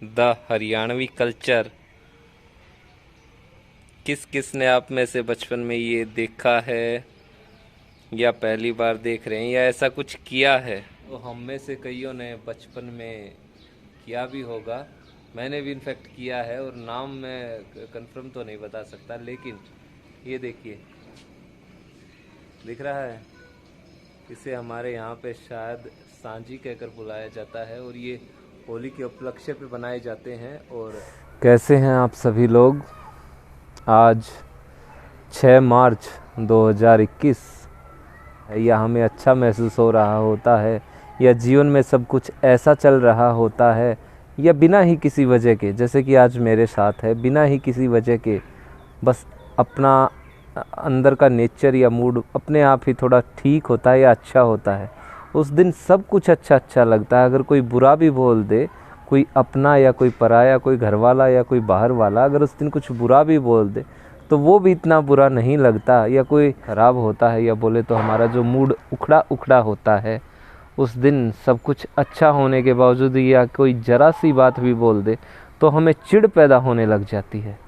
The Haryanvi culture. किस किस ने आप में से बचपन में ये देखा है या पहली बार देख रहे हैं या ऐसा कुछ किया है? तो हम में से कईयों ने बचपन में किया भी होगा। मैंने भी इनफेक्ट किया है और नाम मैं कंफर्म तो नहीं बता सकता, लेकिन ये देखिए, दिख रहा है? इसे हमारे यहाँ पे शायद सांझी कहकर बुलाया जाता है और ये होली के उपलक्ष्य पे बनाए जाते हैं। और कैसे हैं आप सभी लोग? आज 6 मार्च 2021 या हमें अच्छा महसूस हो रहा होता है या जीवन में सब कुछ ऐसा चल रहा होता है या बिना ही किसी वजह के, जैसे कि आज मेरे साथ है, बिना ही किसी वजह के बस अपना अंदर का नेचर या मूड अपने आप ही थोड़ा ठीक होता है या अच्छा होता है। उस दिन सब कुछ अच्छा अच्छा लगता है। अगर कोई बुरा भी बोल दे, कोई अपना या कोई पराया, कोई घर वाला या कोई बाहर वाला, अगर उस दिन कुछ बुरा भी बोल दे तो वो भी इतना बुरा नहीं लगता। या कोई ख़राब होता है या बोले तो हमारा जो मूड उखड़ा उखड़ा होता है, उस दिन सब कुछ अच्छा होने के बावजूद या कोई ज़रा सी बात भी बोल दे तो हमें चिढ़ पैदा होने लग जाती है।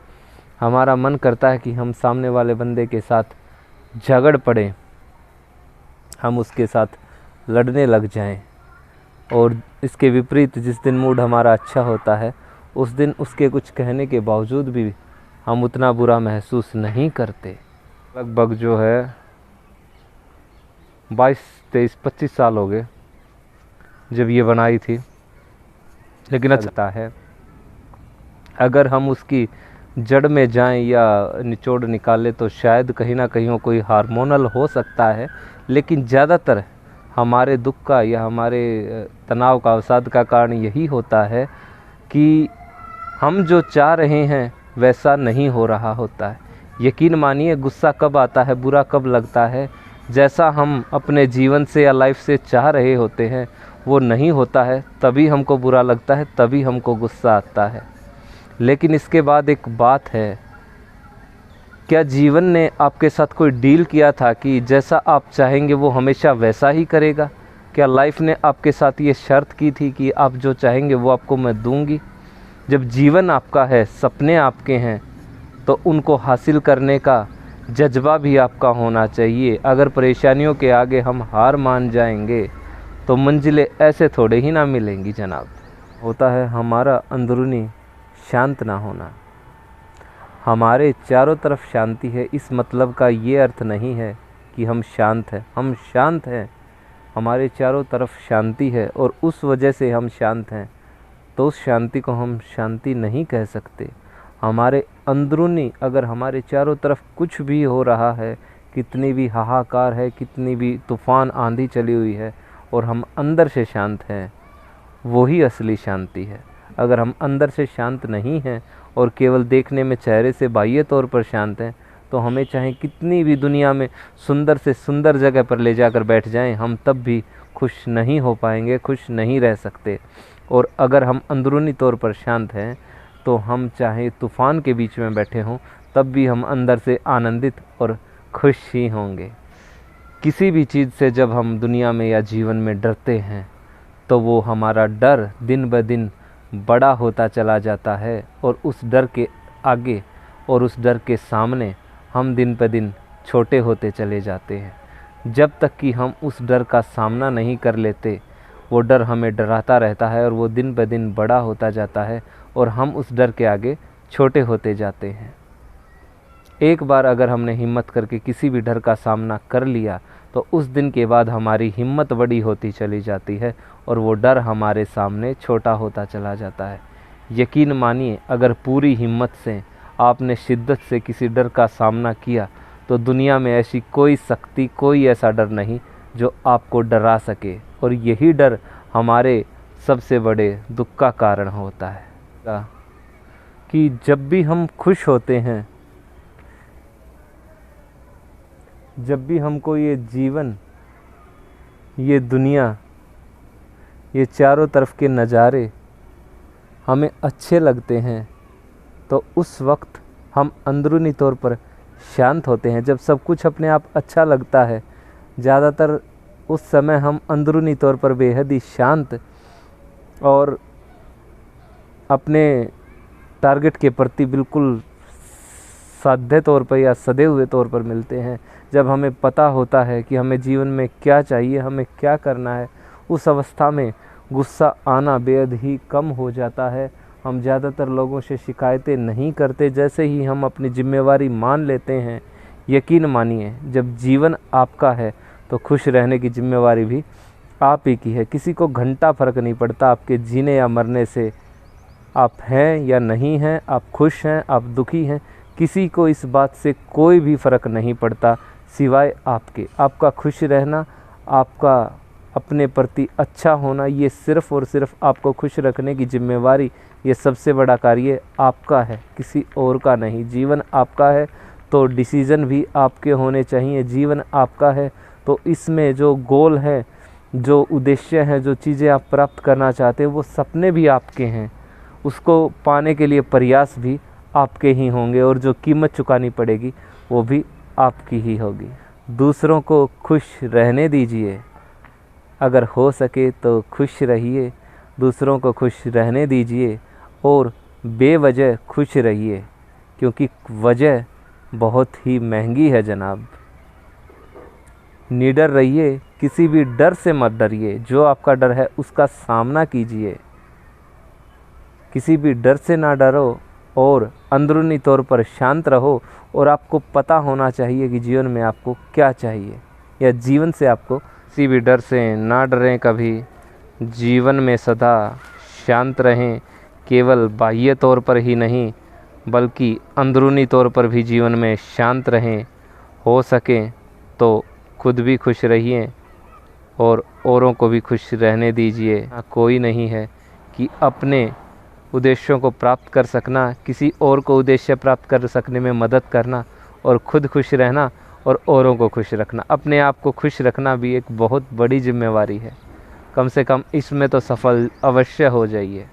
हमारा मन करता है कि हम सामने वाले बंदे के साथ झगड़ पड़ें, हम उसके साथ लड़ने लग जाएं। और इसके विपरीत जिस दिन मूड हमारा अच्छा होता है, उस दिन उसके कुछ कहने के बावजूद भी हम उतना बुरा महसूस नहीं करते। लगभग जो है 22, 23, 25 साल हो गए जब ये बनाई थी, लेकिन लगता है अगर हम उसकी जड़ में जाएं या निचोड़ निकालें तो शायद कहीं ना कहीं कोई हार्मोनल हो सकता है। लेकिन ज़्यादातर हमारे दुख का या हमारे तनाव का अवसाद का कारण यही होता है कि हम जो चाह रहे हैं वैसा नहीं हो रहा होता है। यकीन मानिए, गुस्सा कब आता है, बुरा कब लगता है, जैसा हम अपने जीवन से या लाइफ से चाह रहे होते हैं वो नहीं होता है, तभी हमको बुरा लगता है, तभी हमको गुस्सा आता है। लेकिन इसके बाद एक बात है, क्या जीवन ने आपके साथ कोई डील किया था कि जैसा आप चाहेंगे वो हमेशा वैसा ही करेगा? क्या लाइफ ने आपके साथ ये शर्त की थी कि आप जो चाहेंगे वो आपको मैं दूंगी? जब जीवन आपका है, सपने आपके हैं, तो उनको हासिल करने का जज्बा भी आपका होना चाहिए। अगर परेशानियों के आगे हम हार मान जाएंगे तो मंजिलें ऐसे थोड़े ही ना मिलेंगी जनाब। होता है हमारा अंदरूनी शांत ना होना। हमारे चारों तरफ शांति है, इस मतलब का ये अर्थ नहीं है कि हम शांत हैं। हम शांत हैं, हमारे चारों तरफ शांति है और उस वजह से हम शांत हैं। तो उस शांति को हम शांति नहीं कह सकते। हमारे अंदरूनी, अगर हमारे चारों तरफ कुछ भी हो रहा है, कितनी भी हाहाकार है, कितनी भी तूफ़ान आंधी चली हुई है, और हम अंदर से शांत हैं, वही असली शांति है। अगर हम अंदर से शांत नहीं हैं और केवल देखने में चेहरे से बाह्य तौर पर शांत हैं, तो हमें चाहे कितनी भी दुनिया में सुंदर से सुंदर जगह पर ले जाकर बैठ जाएं, हम तब भी खुश नहीं हो पाएंगे, खुश नहीं रह सकते। और अगर हम अंदरूनी तौर पर शांत हैं तो हम चाहे तूफ़ान के बीच में बैठे हों, तब भी हम अंदर से आनंदित और खुश ही होंगे। किसी भी चीज़ से जब हम दुनिया में या जीवन में डरते हैं तो वो हमारा डर दिन ब दिन बड़ा होता चला जाता है और उस डर के आगे और उस डर के सामने हम दिन ब दिन छोटे होते चले जाते हैं। जब तक कि हम उस डर का सामना नहीं कर लेते, वो डर हमें डराता रहता है और वो दिन ब दिन बड़ा होता जाता है और हम उस डर के आगे छोटे होते जाते हैं। एक बार अगर हमने हिम्मत करके किसी भी डर का सामना कर लिया तो उस दिन के बाद हमारी हिम्मत बड़ी होती चली जाती है और वो डर हमारे सामने छोटा होता चला जाता है। यकीन मानिए, अगर पूरी हिम्मत से आपने शिद्दत से किसी डर का सामना किया तो दुनिया में ऐसी कोई शक्ति, कोई ऐसा डर नहीं जो आपको डरा सके। और यही डर हमारे सबसे बड़े दुख का कारण होता है कि जब भी हम खुश होते हैं, जब भी हमको ये जीवन, ये दुनिया, ये चारों तरफ के नज़ारे हमें अच्छे लगते हैं, तो उस वक्त हम अंदरूनी तौर पर शांत होते हैं। जब सब कुछ अपने आप अच्छा लगता है, ज़्यादातर उस समय हम अंदरूनी तौर पर बेहद ही शांत और अपने टारगेट के प्रति बिल्कुल साध्य तौर पर या सधे हुए तौर पर मिलते हैं। जब हमें पता होता है कि हमें जीवन में क्या चाहिए, हमें क्या करना है, उस अवस्था में गुस्सा आना बेहद ही कम हो जाता है। हम ज़्यादातर लोगों से शिकायतें नहीं करते। जैसे ही हम अपनी जिम्मेवारी मान लेते हैं, यकीन मानिए जब जीवन आपका है तो खुश रहने की जिम्मेवारी भी आप ही की है। किसी को घंटा फ़र्क नहीं पड़ता आपके जीने या मरने से, आप हैं या नहीं हैं, आप खुश हैं, आप दुखी हैं, किसी को इस बात से कोई भी फ़र्क नहीं पड़ता सिवाय आपके। आपका खुश रहना, आपका अपने प्रति अच्छा होना, ये सिर्फ़ और सिर्फ आपको खुश रखने की जिम्मेवारी, ये सबसे बड़ा कार्य आपका है, किसी और का नहीं। जीवन आपका है तो डिसीज़न भी आपके होने चाहिए। जीवन आपका है तो इसमें जो गोल है, जो उद्देश्य है, जो चीज़ें आप प्राप्त करना चाहते हैं, वो सपने भी आपके हैं। उसको पाने के लिए प्रयास भी आपके ही होंगे और जो कीमत चुकानी पड़ेगी वो भी आपकी ही होगी। दूसरों को खुश रहने दीजिए, अगर हो सके तो खुश रहिए। दूसरों को खुश रहने दीजिए और बेवजह खुश रहिए, क्योंकि वजह बहुत ही महंगी है जनाब। निडर रहिए, किसी भी डर से मत डरिए। जो आपका डर है उसका सामना कीजिए। किसी भी डर से ना डरो और अंदरूनी तौर पर शांत रहो। और आपको पता होना चाहिए कि जीवन में आपको क्या चाहिए, या जीवन से आपको किसी भी डर से ना डरें कभी। जीवन में सदा शांत रहें, केवल बाह्य तौर पर ही नहीं बल्कि अंदरूनी तौर पर भी जीवन में शांत रहें। हो सके तो खुद भी खुश रहिए और औरों को भी खुश रहने दीजिए। कोई नहीं है कि अपने उद्देश्यों को प्राप्त कर सकना, किसी और को उद्देश्य प्राप्त कर सकने में मदद करना और खुद खुश रहना और औरों को खुश रखना। अपने आप को खुश रखना भी एक बहुत बड़ी जिम्मेवारी है। कम से कम इसमें तो सफल अवश्य हो जाइए।